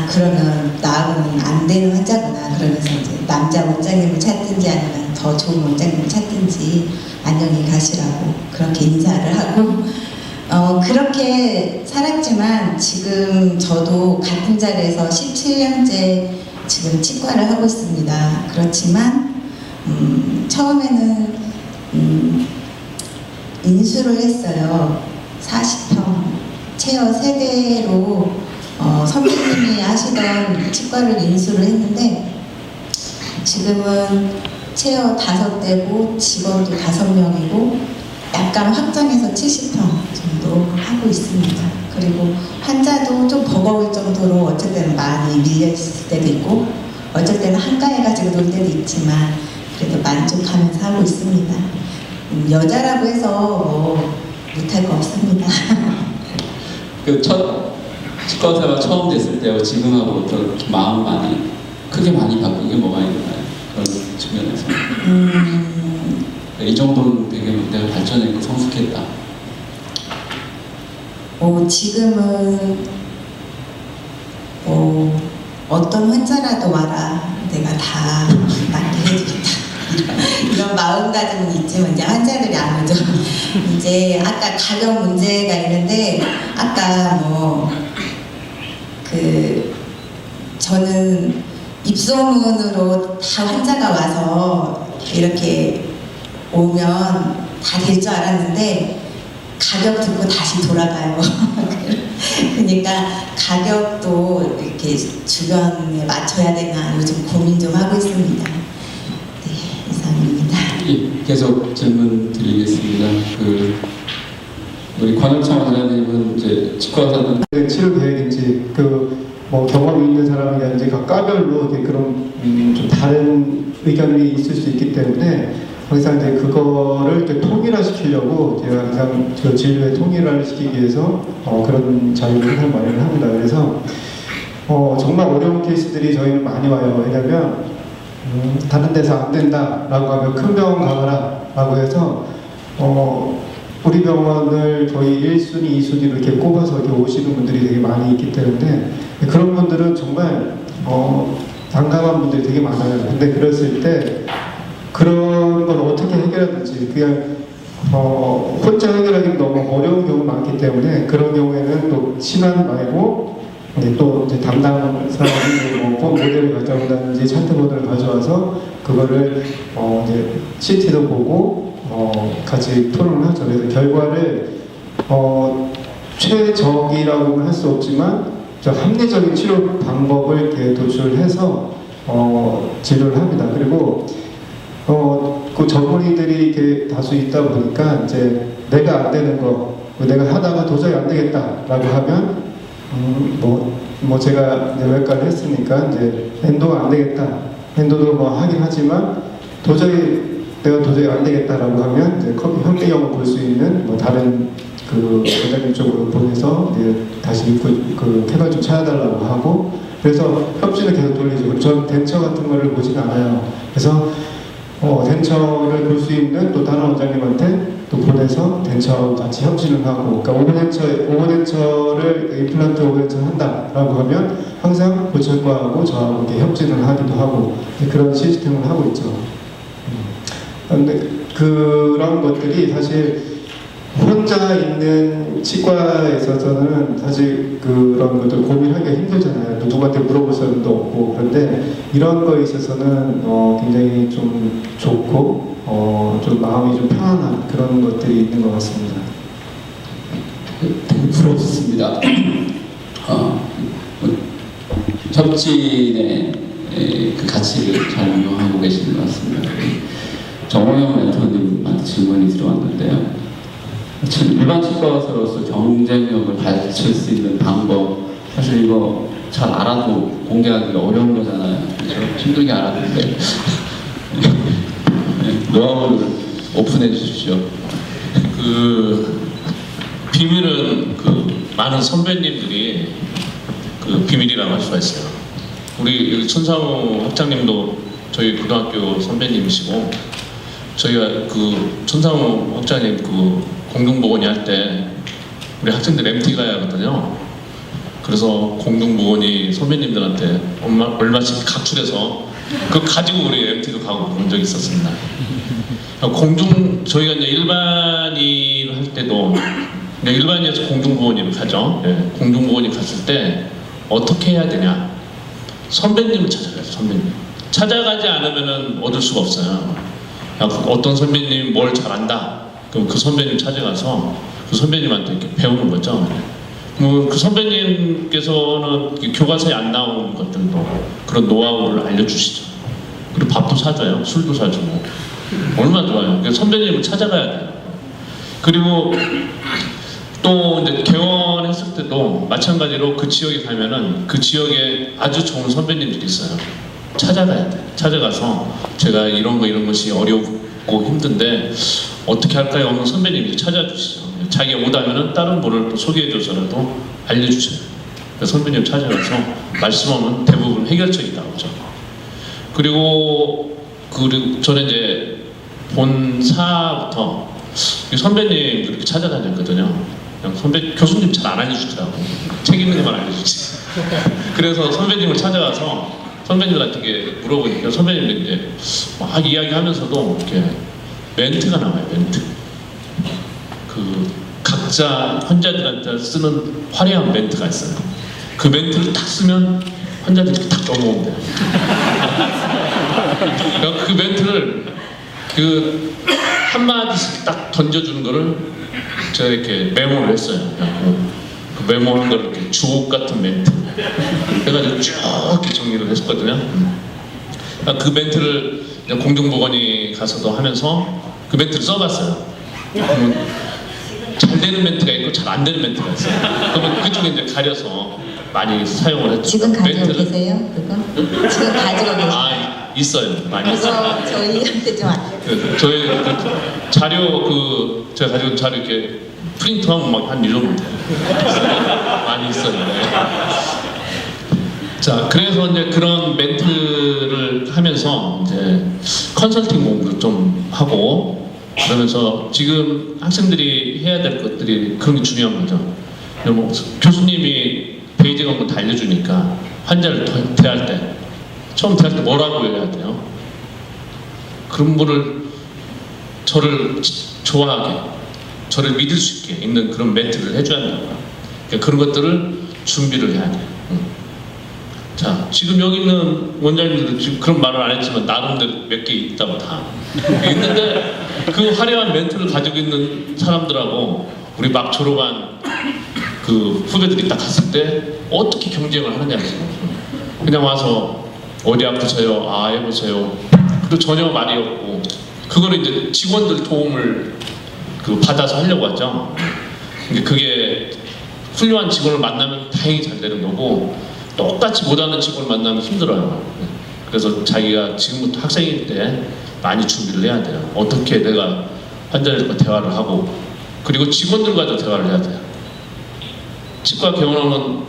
그러면 나하고는 안 되는 환자구나. 그러면서 이제 남자 원장님을 찾든지 아니면 더 좋은 원장님을 찾든지 안녕히 가시라고 그렇게 인사를 하고 그렇게 살았지만 지금 저도 같은 자리에서 17년째 지금 치과를 하고 있습니다. 그렇지만 처음에는 인수를 했어요. 40평 체어 3대로 선배님이 하시던 치과를 인수를 했는데 지금은 체어 5대고 직원도 5명이고 약간 확장해서 70평 정도 하고 있습니다. 그리고 환자도 좀 버거울 정도로 어쩔 때는 많이 밀려있을 때도 있고 어쩔 때는 한가해가지고 놀 때도 있지만 그래도 만족하면서 하고 있습니다. 여자라고 해서 뭐 못할 거 없습니다. 그 첫 치과 생활 처음 됐을 때와 지금하고 어떤 마음 크게 많이 바뀐 게 뭐가 있나요? 그런 측면에서 이 정도는 되게 내가 발전했고 성숙했다. 지금은 어떤 환자라도 와라 내가 다 맞게 해주겠다 이런 마음가짐은 있지만 이제 환자들이 안 오죠. 이제 아까 가격 문제가 있는데 아까 저는 입소문으로 다 환자가 와서 이렇게 오면 다 될 줄 알았는데 가격 듣고 다시 돌아가요. 그러니까 가격도 이렇게 주변에 맞춰야 되나 요즘 고민 좀 하고 있습니다. 네, 이상입니다. 예, 계속 질문 드리겠습니다. 우리 권혁창 원장님은 이제 치과사는 치료 계획인지 뭐 경험이 있는 사람이라든지 각 과별로 이렇게 그런 좀 다른 의견이 있을 수 있기 때문에 항상 이제 그거를 이제 통일화시키려고 제가 항상 그 진료의 통일화를 시키기 위해서 그런 자리를 항상 마련을 합니다. 그래서 정말 어려운 케이스들이 저희는 많이 와요. 왜냐면 다른 데서 안 된다라고 하면 큰 병원 가거라라고 해서 우리 병원을 거의 1순위, 2순위로 이렇게 꼽아서 이렇게 오시는 분들이 되게 많이 있기 때문에 그런 분들은 정말 난감한 분들이 되게 많아요. 근데 그랬을 때 그런 걸 어떻게 해결하든지 그냥 혼자 해결하기는 너무 어려운 경우가 많기 때문에 그런 경우에는 또 친한 말고 또 이제 담당 사람이 뭐 모델을 가져온다든지 차트본을 가져와서 그거를 이제 CT도 보고 같이 토론을 하죠. 그래서 결과를 최적이라고는 할 수 없지만 합리적인 치료 방법을 이렇게 도출해서 진료를 합니다. 그리고 그 전문의들이 이렇게 다수 있다 보니까 이제 내가 안 되는 거, 내가 하다가 도저히 안 되겠다라고 하면 뭐 제가 이제 외과를 했으니까 이제 엔도가 안 되겠다, 엔도도 뭐 하긴 하지만 내가 도저히 안 되겠다라고 하면 이제 현미경을 볼 수 있는 뭐 다른 그 원장님 쪽으로 보내서 이제 다시 그 캡을 좀 찾아달라고 하고 그래서 협진을 계속 돌리죠. 전 덴처 같은 거를 보진 않아요. 그래서 덴처를 볼 수 있는 또 다른 원장님한테 또 보내서 덴처하고 같이 협진을 하고, 그러니까 오버덴처를 임플란트 오버덴처를 한다라고 하면 항상 보철과하고 저하고 이렇게 협진을 하기도 하고 그런 시스템을 하고 있죠. 그런데 그런 것들이 사실 혼자 있는 치과에 있어서는 사실 그런 것들 고민하기가 힘들잖아요. 누구한테 물어볼 사람도 없고. 그런데 이런 거에 있어서는 굉장히 좀 좋고 좀 마음이 좀 편안한 그런 것들이 있는 것 같습니다. 되게 부럽습니다. 협진의 그 가치를 잘 운영하고 계시는 것 같습니다. 정호영 멘토님한테 질문이 들어왔는데요. 일반 치과의사로서 경쟁력을 갖출 수 있는 방법, 사실 이거 잘 알아도 공개하기 어려운 거잖아요. 그렇죠? 힘들게 알았는데 노하우를 오픈해 주십시오. 비밀은 많은 선배님들이 비밀이라고 할 수가 있어요. 우리 여기 천상우 학장님도 저희 고등학교 선배님이시고, 저희가 천상우 학장님 공중보건이 할 때 우리 학생들 MT 가야 하거든요. 그래서 공중보건이 선배님들한테 얼마씩 각출해서 그거 가지고 우리 MT도 가고 그런 적이 있었습니다. 저희가 이제 일반인 할 때도 일반인에서 공중보건이를 가죠. 네, 공중보건이 갔을 때 어떻게 해야 되냐? 선배님을 찾아가요. 선배님. 찾아가지 않으면 얻을 수가 없어요. 어떤 선배님이 뭘 잘한다. 그럼 그 선배님 찾아가서 그 선배님한테 이렇게 배우는 거죠. 그 선배님께서는 교과서에 안 나오는 것들도 그런 노하우를 알려주시죠. 그리고 밥도 사줘요. 술도 사주고. 얼마나 좋아요. 그래서 선배님을 찾아가야 돼요. 그리고 또 이제 개원했을 때도 마찬가지로 그 지역에 가면은 그 지역에 아주 좋은 선배님들이 있어요. 찾아가야 돼. 찾아가서 제가 이런 것이 어렵고 힘든데 어떻게 할까요? 하면 선배님이 찾아주시죠. 자기가 못하면은 다른 분을 또 소개해줘서라도 알려주세요. 그래서 선배님 찾아가서 말씀하면 대부분 해결책이 나오죠. 그리고 저는 이제 본사부터 이 선배님 그렇게 찾아다녔거든요. 그냥 교수님 잘 안 알려주더라고. 책 읽는 것만 알려주지. 그래서 선배님을 찾아가서 선배님들한테 이렇게 물어보니까 선배님들이 이제 막 이야기하면서도 이렇게 멘트가 나와요. 멘트. 그 각자 환자들한테 쓰는 화려한 멘트가 있어요. 그 멘트를 딱 쓰면 환자들이 딱 넘어오면 돼요. 그 멘트를 그 한마디씩 딱 던져주는 거를 제가 이렇게 메모를 했어요. 그 메모한 거를 이렇게 주옥 같은 멘트. 그래가지고 쭉 이렇게 정리를 했었거든요. 그 멘트를 공중보건이 가서도 하면서 그 멘트를 써봤어요. 그러면 잘 되는 멘트가 있고 잘 안 되는 멘트가 있어요. 그러면 그중에 이제 가려서 많이 사용을 했죠. 지금 가지고 계세요? 그거? 지금 가지고 계세요? 아, 있어요. 많이 있어요. 그거 저희한테 좀 알려주세요. 저희 그 자료 제가 가지고 자료 이렇게 프린트하면 막 한 이 정도 돼요. 많이 있어요. 자, 그래서 이제 그런 멘트를 하면서 이제 컨설팅 공부를 좀 하고 그러면서 지금 학생들이 해야 될 것들이 그런 게 중요한 거죠. 뭐 교수님이 베이직 공부 다 알려주니까 환자를 대할 때 처음 대할 때 뭐라고 해야 돼요? 그런 분을 저를 좋아하게, 저를 믿을 수 있게 있는 그런 멘트를 해줘야 한다고. 그러니까 그런 것들을 준비를 해야 돼요. 자, 지금 여기 있는 원장님들도 지금 그런 말을 안 했지만 나름대로 몇 개 있다고 다 있는데 그 화려한 멘트를 가지고 있는 사람들하고 우리 막 졸업한 그 후배들이 딱 갔을 때 어떻게 경쟁을 하느냐. 그냥 와서 어디 아프세요? 아, 해보세요. 그리고 전혀 말이 없고 그거는 이제 직원들 도움을 받아서 하려고 하죠. 근데 그게 훌륭한 직원을 만나면 다행히 잘 되는 거고 똑같이 못하는 직원을 만나면 힘들어요. 그래서 자기가 지금부터 학생일 때 많이 준비를 해야 돼요. 어떻게 내가 환자들과 대화를 하고 그리고 직원들과도 대화를 해야 돼요. 치과 개원하면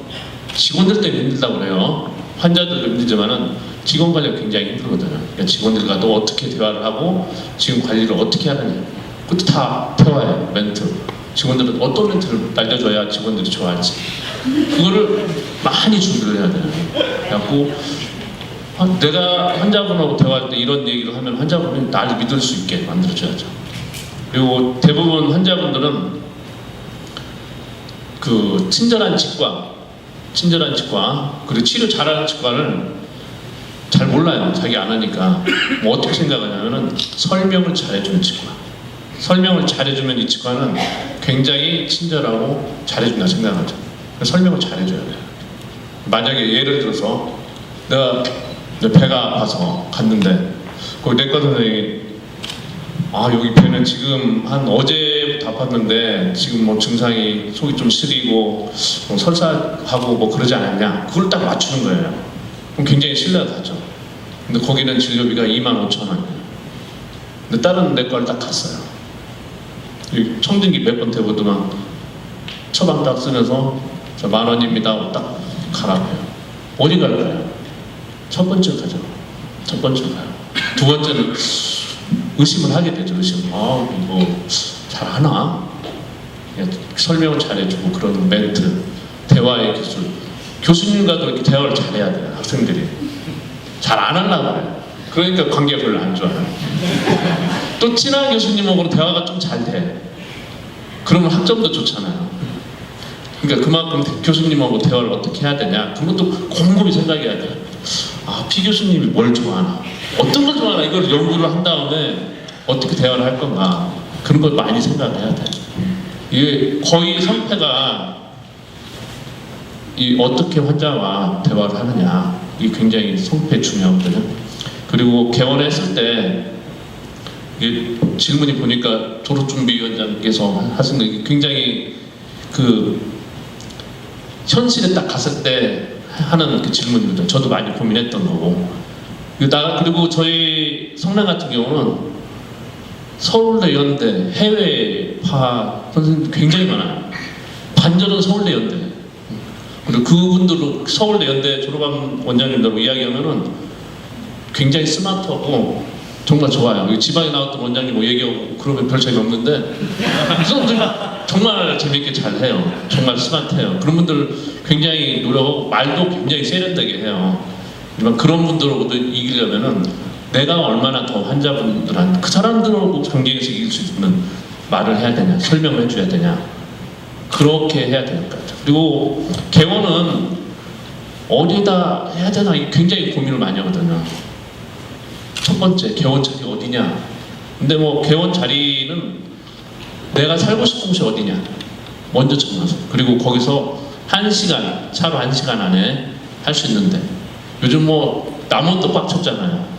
직원들 때문에 힘들다고 그래요. 환자들도 힘들지만은 직원 관리가 굉장히 힘들거든요. 그러니까 직원들과도 어떻게 대화를 하고 지금 관리를 어떻게 하느냐. 그것도 다 대화예요. 멘트. 직원들은 어떤 멘트를 알려줘야 직원들이 좋아할지. 그거를 많이 준비를 해야 돼요. 그래갖고 내가 환자분하고 대화할 때 이런 얘기를 하면 환자분이 나를 믿을 수 있게 만들어줘야죠. 그리고 대부분 환자분들은 그 친절한 치과 그리고 치료 잘하는 치과를 잘 몰라요. 자기 안 하니까 뭐 어떻게 생각하냐면은 설명을 잘해주는 치과. 설명을 잘해주면 이 치과는 굉장히 친절하고 잘해준다 생각하죠. 설명을 잘해줘야 돼요. 만약에 예를 들어서 내가 배가 아파서 갔는데 거기 내과 선생님이 아 여기 배는 지금 한 어제부터 아팠는데 지금 뭐 증상이 속이 좀 시리고 뭐 설사하고 뭐 그러지 않았냐 그걸 딱 맞추는 거예요. 그럼 굉장히 신뢰가 가죠. 근데 거기는 진료비가 25,000원이에요. 근데 다른 내과를 딱 갔어요. 청진기 몇 번 대보더만 처방 딱 쓰면서 저 10,000원입니다 하고 딱 가라고 해요. 어디 갈까요? 첫 번째 가죠. 첫 번째 가요. 두 번째는 의심을 하게 되죠. 의심. 아 이거 잘하나? 설명을 잘해주고 그런 멘트, 대화의 기술. 교수님과도 이렇게 대화를 잘해야 돼요. 학생들이 잘 안 하려고 해요. 그러니까 관계가 별로 안 좋아요. 또 친한 교수님하고는 대화가 좀 잘 돼. 그러면 학점도 좋잖아요. 그러니까 그만큼 교수님하고 대화를 어떻게 해야 되냐 그런 것도 곰곰이 생각해야 돼요. 아, 피 교수님이 뭘 좋아하나 어떤 걸 좋아하나 이걸 연구를 한 다음에 어떻게 대화를 할 건가 그런 걸 많이 생각해야 돼요. 이게 거의 성패가 이 어떻게 환자와 대화를 하느냐 이게 굉장히 성패 중요하거든요. 그리고 개원했을 때 이게 질문이 보니까 졸업준비위원장께서 하신 게 굉장히 그 현실에 딱 갔을 때 하는 그 질문입니다. 저도 많이 고민했던 거고. 그리고 저희 성남 같은 경우는 서울대, 연대, 해외파 선생님 굉장히 많아요. 반절은 서울대, 연대. 그리고 그분들도 서울대, 연대 졸업한 원장님들하고 이야기하면은 굉장히 스마트하고 정말 좋아요. 지방에 나왔던 원장님 뭐 얘기하고 그러면 별 차이 없는데 이 사람들 정말 재밌게 잘해요. 정말 스마트해요. 그런 분들 굉장히 노력하고 말도 굉장히 세련되게 해요. 하지만 그런 분들하고도 이기려면은 내가 얼마나 더 환자분들한테 그 사람들하고 경쟁에서 이길 수 있는 말을 해야 되냐, 설명을 해줘야 되냐, 그렇게 해야 될 것 같아요. 그리고 개원은 어디다 해야 되나 굉장히 고민을 많이 하거든요. 첫 번째, 개원 자리 어디냐. 근데 뭐 개원 자리는 내가 살고 싶은 곳이 어디냐 먼저 정하서, 그리고 거기서 1시간, 차로 1시간 안에 할 수 있는데, 요즘 뭐 남원도 꽉 찼잖아요.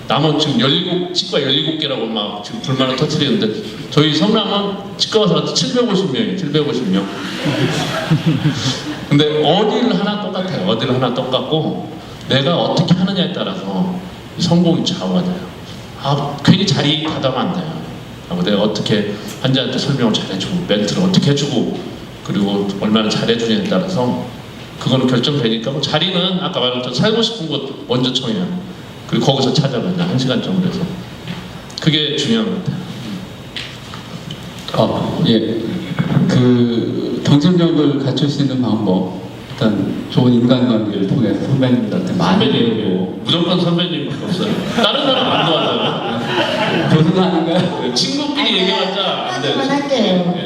남원 지금 치과 17개라고 막 지금 불만을 터뜨리는데, 저희 성남은 치과 의사가 750명이에요. 750명. 근데 어디를 하나 똑같아요. 어디를 하나 똑같고, 내가 어떻게 하느냐에 따라서 성공이 좌우가 돼요. 괜히 자리 가다면 안 돼요. 내가 어떻게 환자한테 설명을 잘해주고, 멘트를 어떻게 해주고, 그리고 얼마나 잘해주냐에 따라서 그거는 결정되니까, 뭐 자리는 아까 말한 것처럼 살고 싶은 곳 먼저 정해요. 그리고 거기서 찾아가냐, 1시간 정도 해서. 그게 중요한 것 같아요. 예. 그 경쟁력을 갖출 수 있는 방법, 일단 좋은 인간관계를 통해서 선배님들한테 많이 배우고. 무조건 선배님밖에 없어요. 다른 사람 안 도와줘요. 교수가 아닌가요? 친구끼리 얘기해봤자 안 돼요. 하나만 할게요. 예.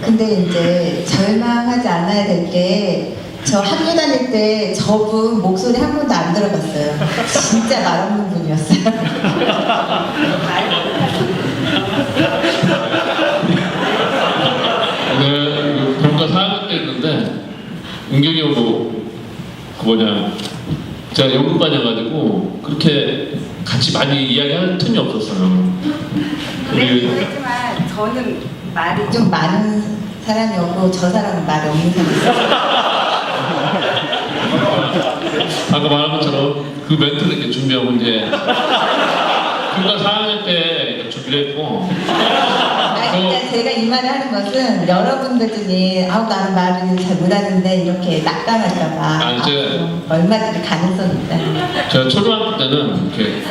근데 이제 절망하지 않아야 될 게, 저 학교 다닐 때 저분 목소리 한 번도 안 들어봤어요. 진짜 말 없는 분이었어요. 본과 4학년 때 했는데, 은경이 형도 제가 연극반이어가지고 그렇게 같이 많이 이야기할 틈이 없었어요. 그렇지만 저는 말이 좀 많은 사람이었고, 저 사람은 말이 없는 사람이었어요. 아까 말한 것처럼 그 멘트를 이렇게 준비하고 이제 본과 4학년 때 준비를 했고, 진짜 제가 이 말을 하는 것은 여러분들 중에 나는 말을 잘 못하는데 이렇게 낙담할까봐 이제 얼마든지 가능성이 있다. 제가 초등학교 때는 이렇게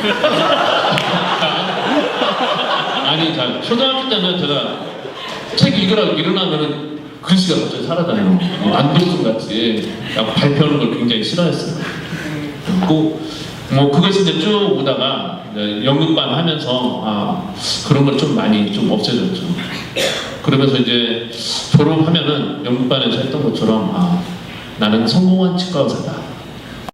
초등학교 때는 제가 책 읽으라고 일어나면은 글씨가 갑자기 사라져요. 난독증 같이 약간 발표하는 걸 굉장히 싫어했어요. 그리고 뭐 그것이 이제 쭉 오다가 이제 연극반 하면서 그런 걸 좀 많이 좀 없애졌죠. 그러면서 이제 졸업하면은 연극반에서 했던 것처럼 나는 성공한 치과 의사다.